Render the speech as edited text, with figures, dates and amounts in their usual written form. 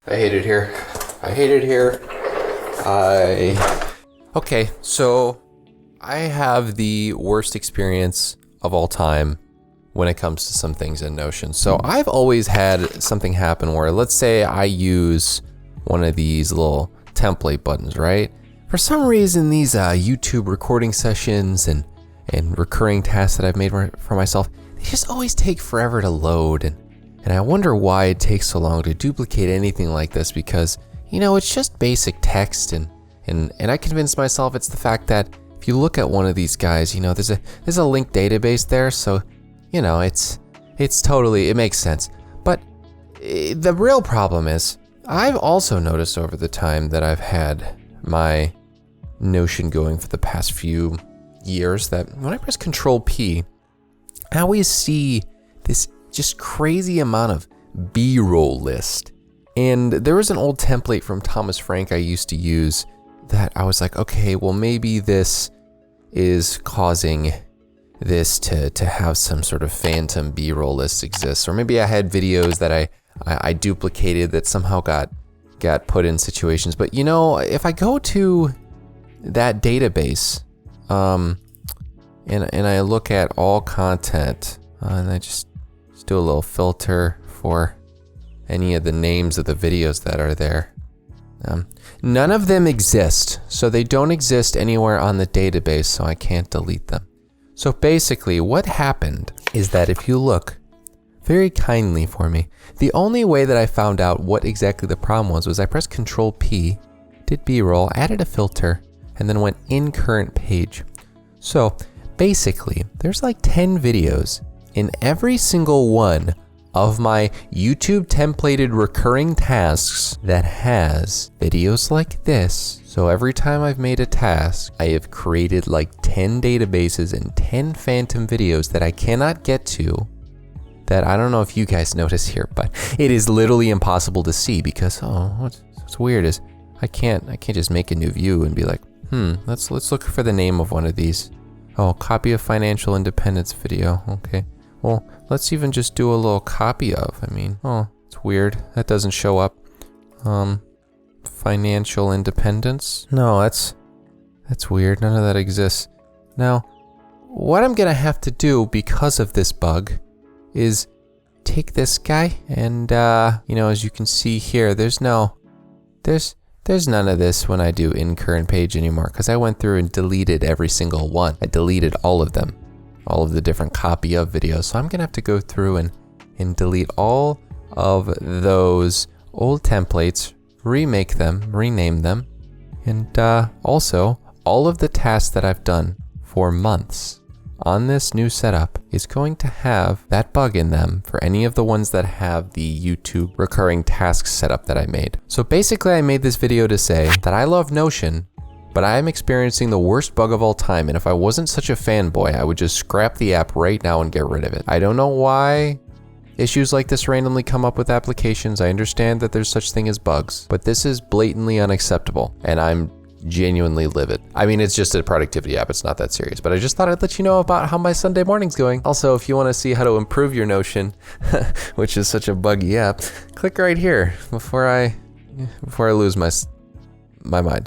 I hate it here. I hate it here. Okay, so I have the worst experience of all time when it comes to some things in Notion. So I've always had something happen where, let's say I use one of these little template buttons, right? For some reason, these YouTube recording sessions and recurring tasks that I've made for myself, they just always take forever to load. And I wonder why it takes so long to duplicate anything like this, because, you know, it's just basic text and I convinced myself it's the fact that if you look at one of these guys, you know, there's a linked database there, so, you know, it's totally, it makes sense. But the real problem is, I've also noticed over the time that I've had my Notion going for the past few years that when I press Control P, I always see this just crazy amount of B-roll list. And there was an old template from Thomas Frank I used to use that I was like, okay, well, maybe this is causing this to have some sort of phantom B-roll list exists. Or maybe I had videos that I duplicated that somehow got put in situations. But you know, if I go to that database and I look at all content and I just do a little filter for any of the names of the videos that are there. None of them exist, so they don't exist anywhere on the database, so I can't delete them. So basically what happened is that if you look very kindly for me, the only way that I found out what exactly the problem was I pressed Control P, did B-roll, added a filter, and then went in current page. So basically there's like 10 videos in every single one of my YouTube templated recurring tasks that has videos like this. So every time I've made a task, I have created like 10 databases and 10 phantom videos that I cannot get to, that I don't know if you guys notice here, but it is literally impossible to see because, what's weird is I can't just make a new view and be like, let's look for the name of one of these. Oh, copy of financial independence video, okay. Well, let's even just do a little copy of, it's weird. That doesn't show up. Financial independence. No, that's weird. None of that exists. Now, what I'm gonna have to do because of this bug is take this guy and, you know, as you can see here, there's none of this when I do in current page anymore, because I went through and deleted every single one. I deleted all of them. All of the different copy of videos. So I'm gonna have to go through and delete all of those old templates, remake them, rename them, and also all of the tasks that I've done for months on this new setup is going to have that bug in them for any of the ones that have the YouTube recurring tasks setup that I made. So basically I made this video to say that I love Notion, but I am experiencing the worst bug of all time, and if I wasn't such a fanboy, I would just scrap the app right now and get rid of it. I don't know why issues like this randomly come up with applications. I understand that there's such thing as bugs, but this is blatantly unacceptable, and I'm genuinely livid. I mean, it's just a productivity app, it's not that serious, but I just thought I'd let you know about how my Sunday morning's going. Also, if you want to see how to improve your Notion, which is such a buggy app, click right here before I lose my mind.